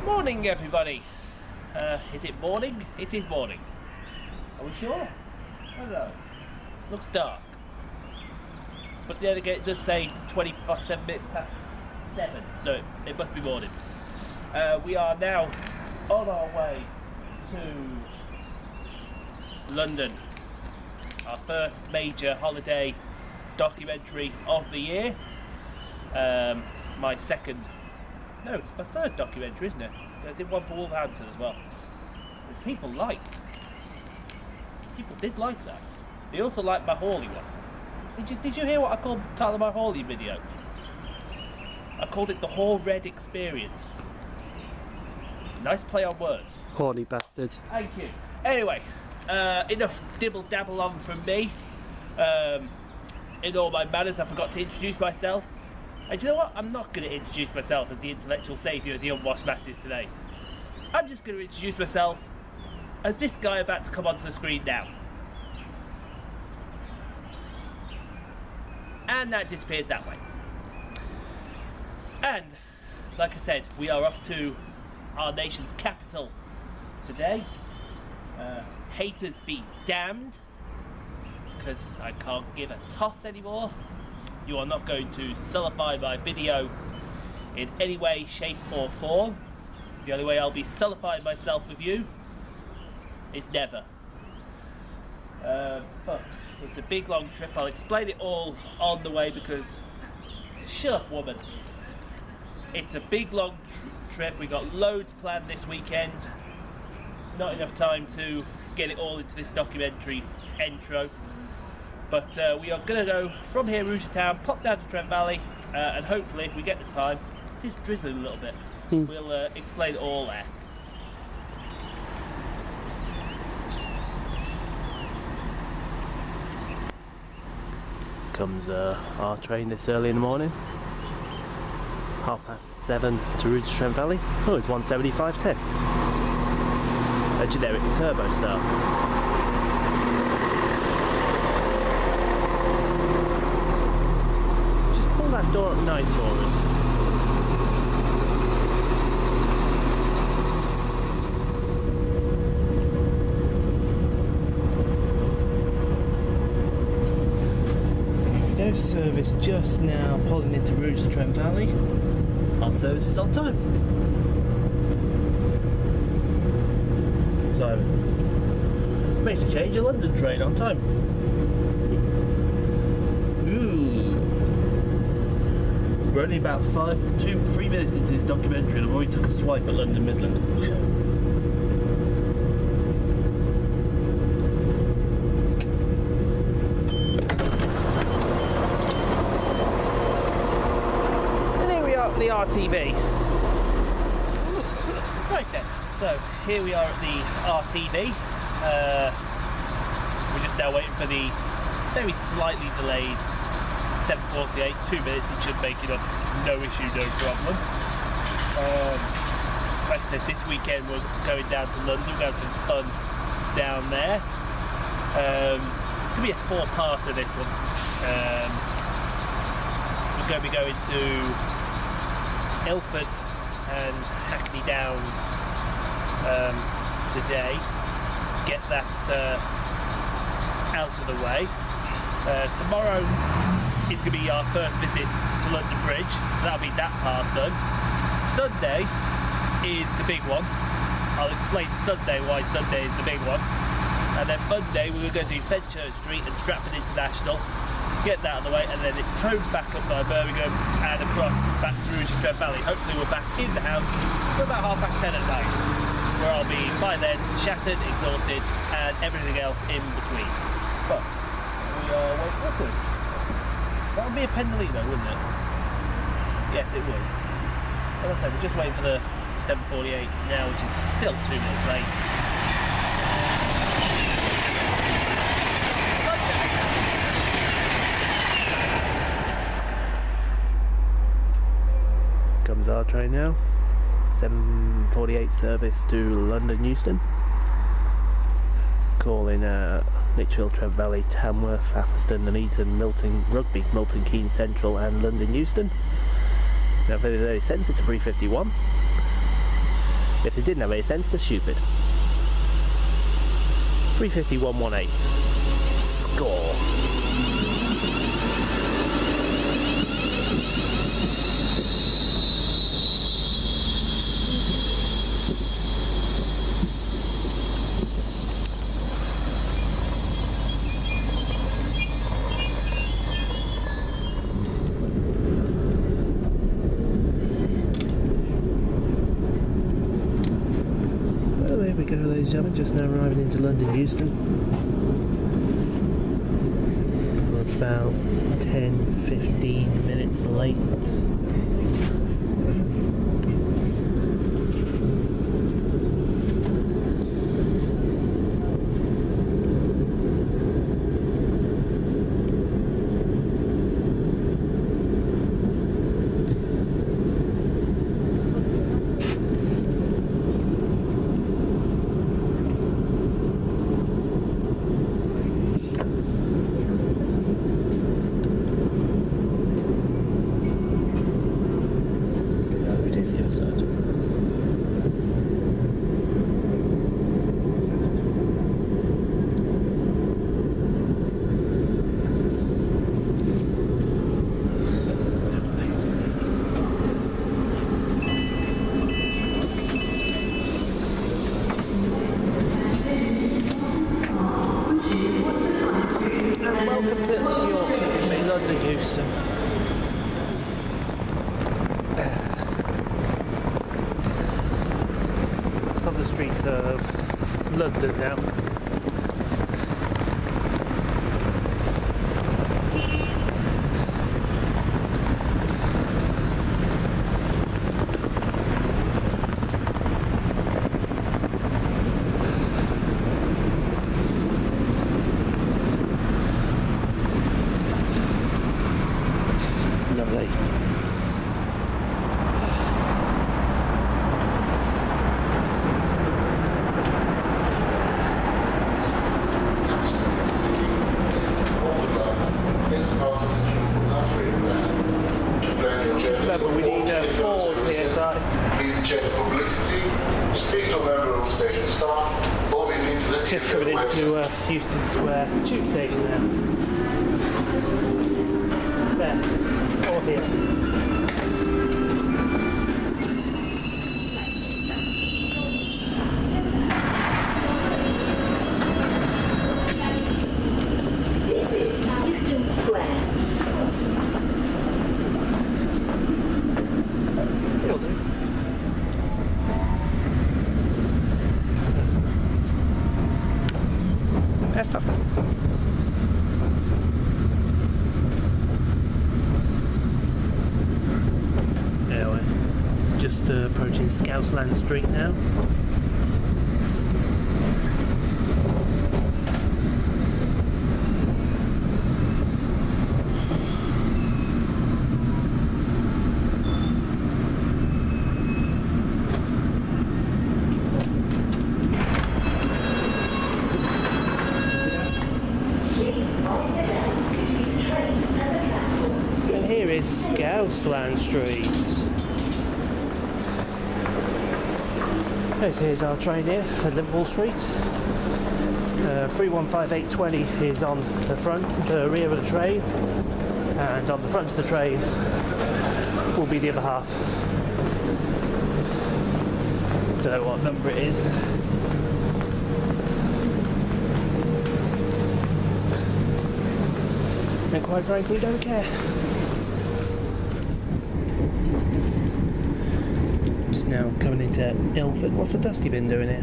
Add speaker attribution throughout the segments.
Speaker 1: Morning, everybody. Is it morning? It is morning. Are we sure? I don't know. Looks dark. But then again, it does say 27 minutes past 7, so it must be morning. We are now on our way to London. Our first major holiday documentary of the year. My second, no, it's my third documentary, isn't it? I did one for Wolverhampton as well, which people liked. People did like that. They also liked my Hawley one. Did you hear what I called the title of my Hawley video? I called it the Hall Red Experience. Nice play on words.
Speaker 2: Horny bastard.
Speaker 1: Thank you. Anyway, enough dibble dabble on from me. In all my manners, I forgot to introduce myself. And you know what? I'm not going to introduce myself as the intellectual saviour of the unwashed masses today. I'm just going to introduce myself as this guy about to come onto the screen now. And that disappears that way. And, like I said, we are off to our nation's capital today. Haters be damned, because I can't give a toss anymore. You are not going to sullify my video in any way, shape or form. The only way I'll be sullifying myself with you is never. But it's a big long trip. I'll explain it all on the way because, shut up woman. It's a big long trip. We got loads planned this weekend. Not enough time to get it all into this documentary intro. But we are going to go from here, Rugeley Town, pop down to Trent Valley, and hopefully, if we get the time, it is drizzling a little bit, we'll explain it all there.
Speaker 2: Comes our train this early in the morning. 7:30 to Rugeley Trent Valley. Oh, it's 175.10. A generic turbo start. That door up nice for us. Here we go, service just now pulling into Rugeley Trent Valley. Our service is on time. So, makes a change, a London train on time. We're only about 3 minutes into this documentary and I've already took a swipe at London Midland. And here we are at the RTV. Right then, so here we are at the RTV. We're just now waiting for the very slightly delayed 7:48, 2 minutes, it should make it up, no issue, no problem. Like I said, this weekend we're going down to London, we're going to have some fun down there. It's going to be a 4-parter this one. We're going to be going to Ilford and Hackney Downs today, get that out of the way. Tomorrow is going to be our first visit to London Bridge, so that'll be that part done. Sunday is the big one. I'll explain Sunday why Sunday is the big one. And then Monday we're going to do Fenchurch Street and Stratford International, get that out of the way, and then it's home back up by Birmingham and across back to Rugeley Trent Valley. Hopefully we're back in the house for about 10:30 at night, where I'll be by then shattered, exhausted and everything else in between. But we are waiting for it. That would be a Pendolino, wouldn't it? Yes, it would. Well, okay, we're just waiting for the 7:48 now, which is still 2 minutes late. Comes our train now. 7:48 service to London Euston. Calling Lichfield, Trent Valley, Tamworth, Atherstone, Nuneaton, Milton Rugby, Milton Keynes Central and London Euston. Now for the early sense it's a 3:51.
Speaker 1: If they didn't have any sense, they're stupid. It's 351.18. Score. There we go, ladies and gentlemen, just now arriving into London Euston. We're about 10-15 minutes late. Welcome to London Euston. It's on the streets of London now. Lovely. Remember, we need fours on the outside.
Speaker 3: Please check publicity, speak to a member of station staff, always into the
Speaker 1: Just coming into Euston Square tube station now. There, or here.
Speaker 4: Euston Square.
Speaker 1: It'll do. Let's stop there. There we're just approaching Scousland Street now. And here is Scousland Street. Here's our train here at Liverpool Street. 315820 is on the rear of the train, and on the front of the train will be the other half. Don't know what number it is. And quite frankly, don't care. Just now coming into Ilford. What's the dusty bin doing here?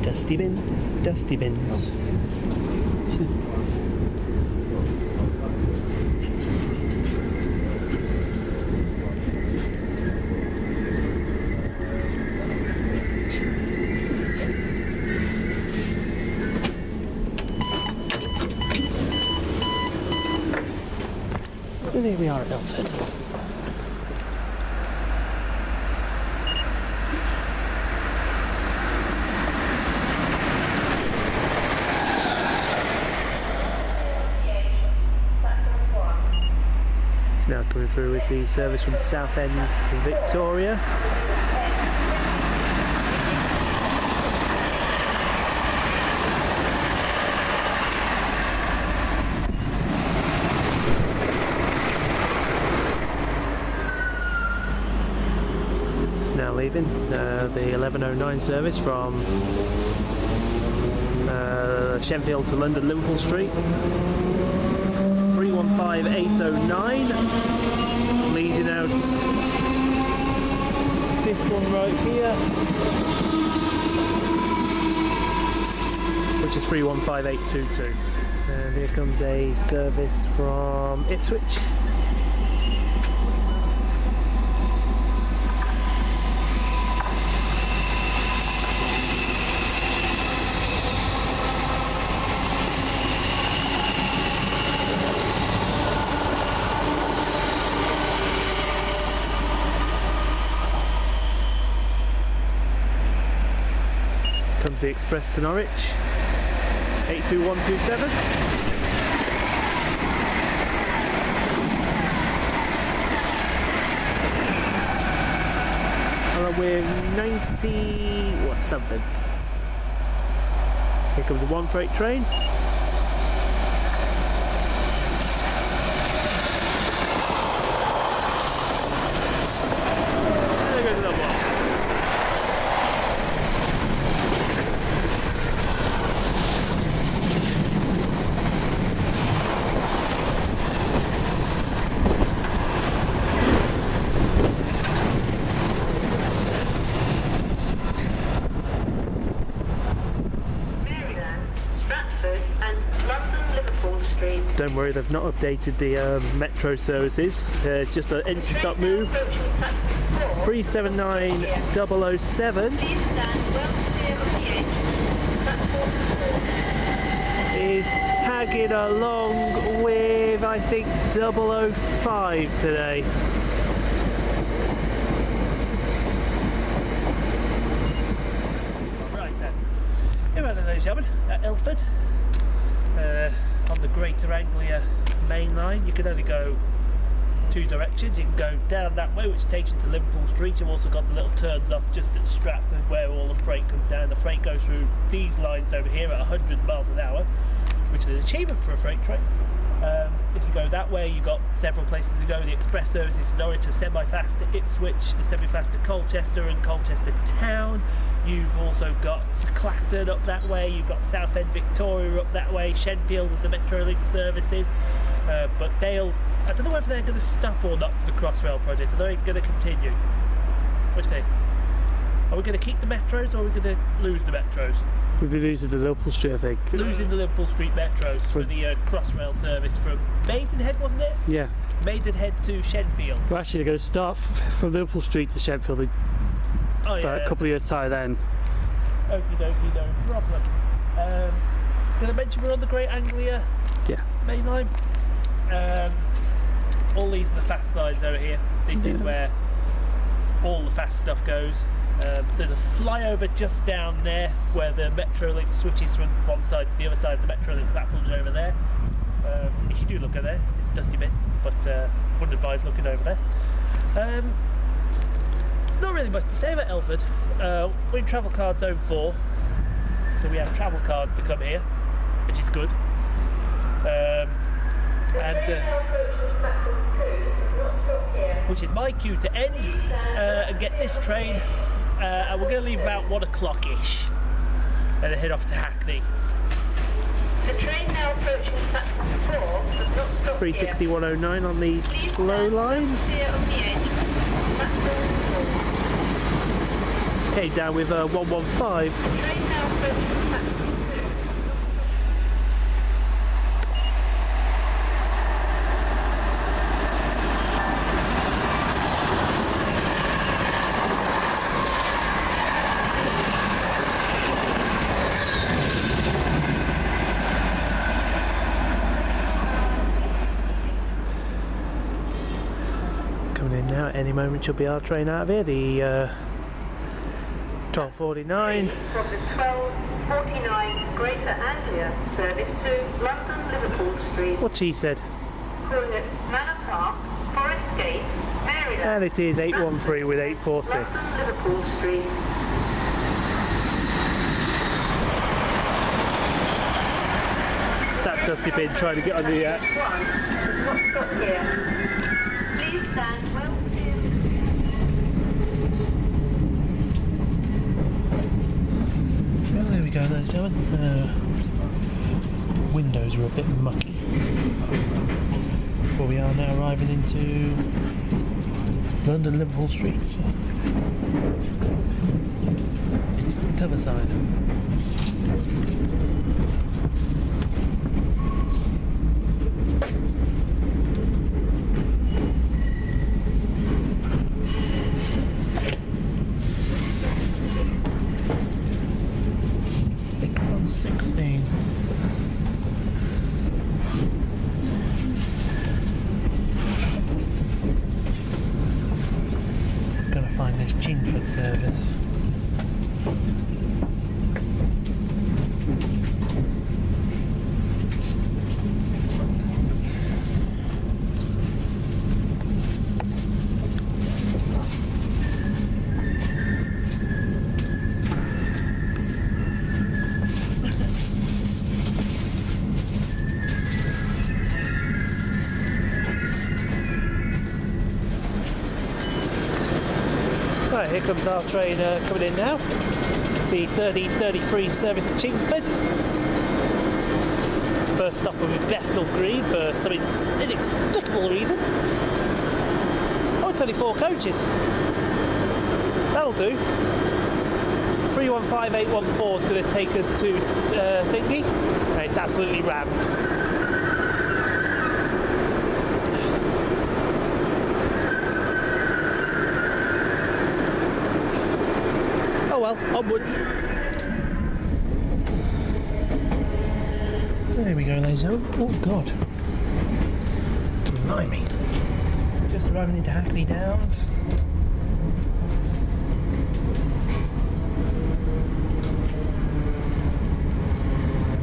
Speaker 1: Dusty bin, dusty bins. And here we are at Ilford. It's now coming
Speaker 2: through is the service from Southend, Victoria. It's now leaving the 11:09 service from Shenfield to London Liverpool Street. 315809, leading out this one right here, which is 315822. And here comes a service from Ipswich. Comes the express to Norwich, 82127. And we're 90 what something. Here comes a one freight train. And there goes another one. Don't worry, they've not updated the metro services. It's just an empty stop move. 379007 is tagging along with, I think, 005 today.
Speaker 1: Right then, here are ladies and gentlemen at Ilford. On the Greater Anglia main line, you can only go two directions. You can go down that way, which takes you to Liverpool Street. You've also got the little turns off just at Stratford where all the freight comes down. The freight goes through these lines over here at 100 miles an hour, which is an achievement for a freight train. If you go that way, you've got several places to go. The express services to Norwich, the semi-fast to Ipswich, the semi-fast to Colchester and Colchester Town. You've also got Clacton up that way, you've got Southend Victoria up that way, Shenfield with the Metrolink services. But Dale's, I don't know whether they're going to stop or not for the Crossrail project. Are they going to continue? What do you think? Are we going to keep the metros or are we going to lose the metros?
Speaker 2: We'll be losing the Liverpool Street, I think.
Speaker 1: Losing the Liverpool Street metros for the Crossrail service from Maidenhead, wasn't it?
Speaker 2: Yeah.
Speaker 1: Maidenhead to Shenfield.
Speaker 2: We're actually going to start from Liverpool Street to Shenfield.
Speaker 1: Oh, yeah.
Speaker 2: About a couple of years' time then.
Speaker 1: Okie dokie, no problem. Did I mention we're on the Greater Anglia main line? All these are the fast lines over here. This is where all the fast stuff goes. There's a flyover just down there where the Metrolink switches from one side to the other side. The Metrolink platforms are over there. If you do look over there, it's a dusty bit, but wouldn't advise looking over there. Not really much to say about Ilford. We're in travel card zone 4, so we have travel cards to come here, which is good. Which is my cue to end and get this train, and we're going to leave about 1 o'clock-ish and head off to Hackney.
Speaker 4: The train now approaching platform 4 does not stop
Speaker 2: 36109 on the slow lines. Okay, down with 115.
Speaker 4: Train now approaching platform 2.
Speaker 2: Coming in now, at any moment should be our train out of here, the 1249.
Speaker 4: From the 1249 Greater Anglia service to London Liverpool Street.
Speaker 2: What she said.
Speaker 4: Calling at Manor Park, Forest Gate, Maryland.
Speaker 2: And it is 813 with 846.
Speaker 4: London Liverpool Street.
Speaker 2: That dusty bin trying to get on the...
Speaker 4: One does not stop here. Please stand well clear.
Speaker 2: Well, there we go, ladies and gentlemen. Windows are a bit mucky. But we are now arriving into London Liverpool Street. It's the other side. Cheshunt service. Right, here comes our train coming in now. The 1333 service to Chingford. First stop will be Bethnal Green for some inexplicable reason. Oh, it's only 4 coaches. That'll do. 315814 is going to take us to Thingy. And it's absolutely rammed. Onwards. There we go, ladies and gentlemen. Oh god. Blimey. Just arriving into Hackney Downs.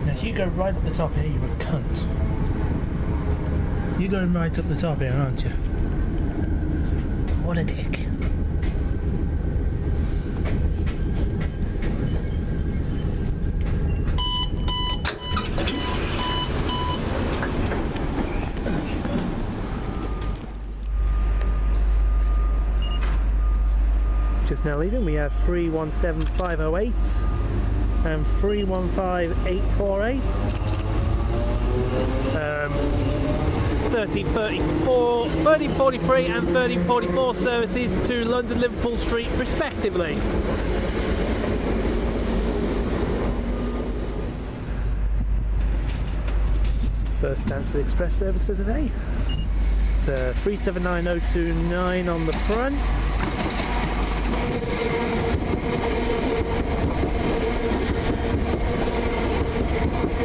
Speaker 2: Now if you go right up the top here, you're a cunt. You're going right up the top here, aren't you? What a dick. Just now leaving, we have 317508 and 315848. 1334, 1343 and 1344 services to London Liverpool Street respectively. First Stansted Express service of the day. It's 379029 on the front.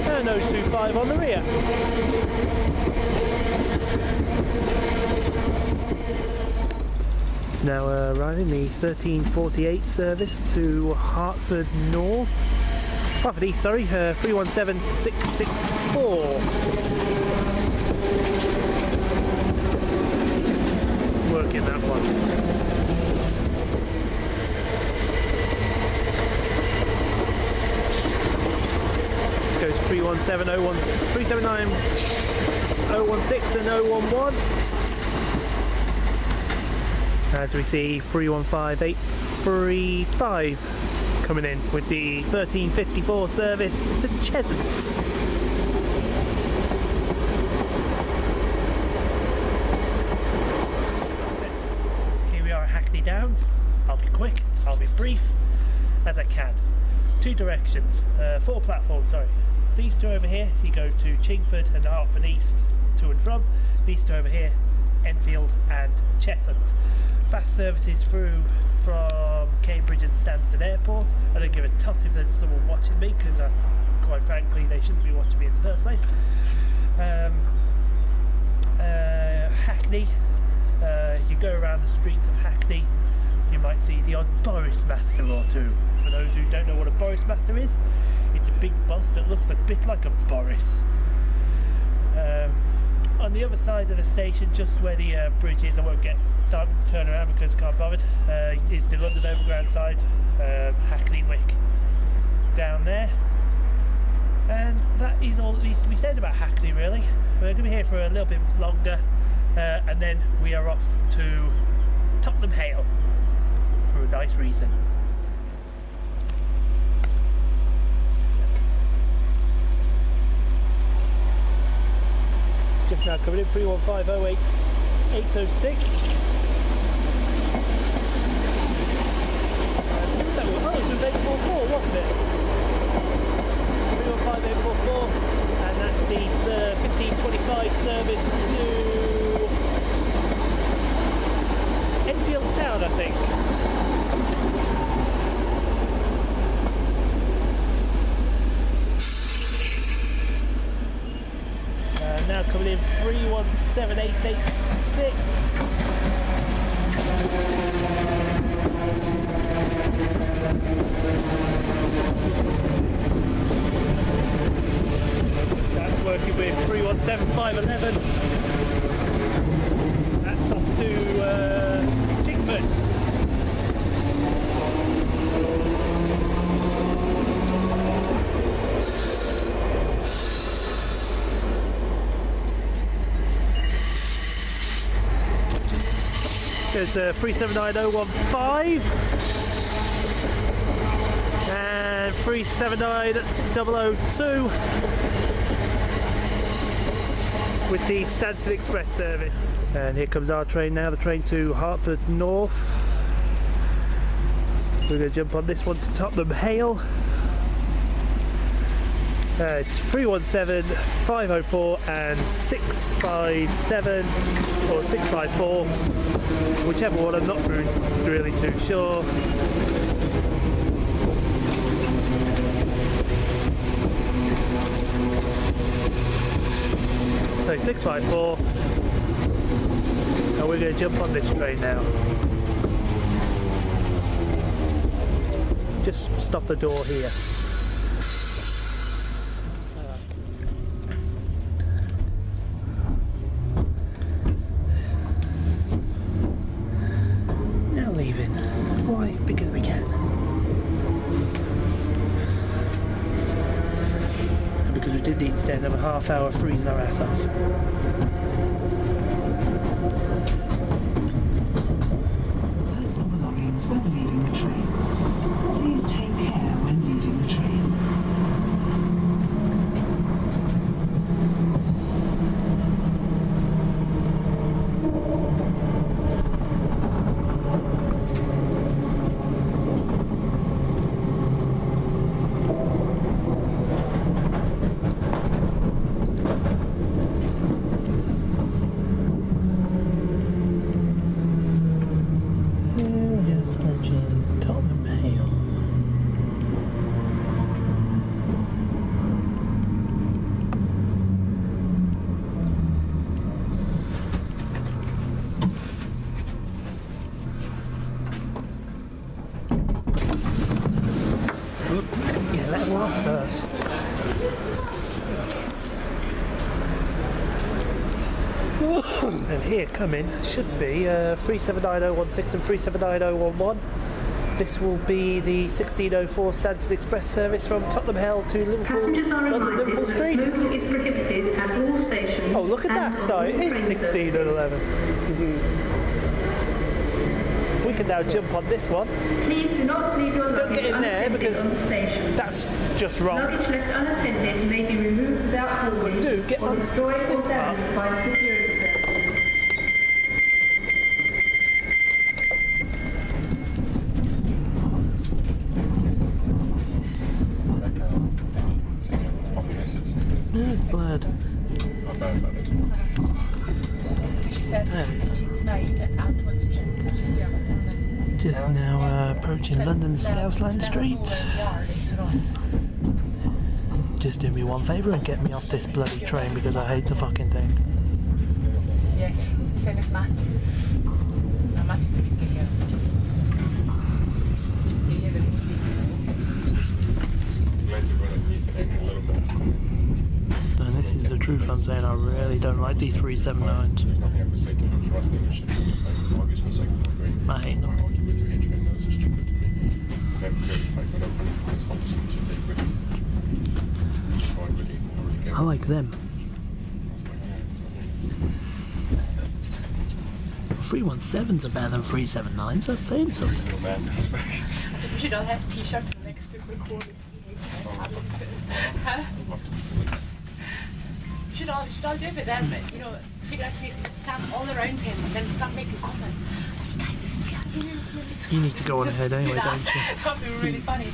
Speaker 2: And 025 on the rear. It's now arriving the 1348 service to Hertford North. Hertford East, sorry, 317664. Working that one. Goes 317016 379 016 and 011. As we see 315835 coming in with the 1354 service to Cheshunt. Here we are at Hackney Downs. I'll be quick, I'll be brief as I can. 2 directions, 4 platforms, sorry. These 2 over here, you go to Chingford and Hertford East to and from. These 2 over here, Enfield and Cheshunt. Fast services through from Cambridge and Stansted Airport. I don't give a toss if there's someone watching me, because quite frankly they shouldn't be watching me in the first place. Hackney, you go around the streets of Hackney, you might see the odd Boris Master or 2. For those who don't know what a Boris Master is, it's a big bus that looks a bit like a Boris. on the other side of the station, just where the bridge is, I won't get Simon to turn around because I can't bother, is the London Overground side, Hackney Wick down there. And that is all that needs to be said about Hackney, really. We're going to be here for a little bit longer, and then we are off to Tottenham Hale for a nice reason. Just now coming in 31508 806. That was 844, wasn't it? 315 844, and that's the 1525 service to Enfield Town, I think. Now coming in 317886. That's working with 317511. That's off to Cheshunt. There's 379015 and 379002 with the Stansted Express service. And here comes our train now, the train to Hertford North. We're going to jump on this one to Tottenham Hale. It's 317-504 and 657 or 654, whichever one, I'm not really too sure. So 654, and we're going to jump on this train now. Just stop the door here. Need to stay another half hour freezing our ass off.
Speaker 5: Personal belongings when leaving the train. Please take care when leaving the train.
Speaker 2: First. And here coming should be 379016 and 379011. This will be the 1604 Stansted Express service from Tottenham Hale to London Liverpool Street.
Speaker 4: Smoking is prohibited at all stations.
Speaker 2: Oh, look at that side, it is 16 and 11. We can now jump on this one.
Speaker 4: Please do not leave your
Speaker 2: Don't get in there because that's just wrong.
Speaker 4: Luggage left unattended may be removed without warning.
Speaker 2: Do get on
Speaker 4: destroyed
Speaker 2: this
Speaker 4: or damaged by the security services.
Speaker 2: There's blood.
Speaker 6: She said, no, you get out to us to check.
Speaker 2: Just now approaching London Scousland Street. Just do me one favour and get me off this bloody train because I hate the fucking thing.
Speaker 6: Yes, same as Matt. No, Matt is a bit gay.
Speaker 2: And this is the truth I'm I'm saying I really don't like these 379s.
Speaker 7: There's nothing I could say to them to us, they should August the 2nd of Great.
Speaker 2: I hate them.
Speaker 7: Argue with the train, that's just stupid to me. They've verified when open, it's obviously too late ready. Already
Speaker 2: I like them. 317s are better than 379s, that's saying something.
Speaker 6: I think we should all have t-shirts next to recorders. Huh? We should all do it, but then, you know, figure out ways to stand all around him and then start making comments.
Speaker 2: You need to go on ahead anyway, don't you?
Speaker 6: That'd be really funny.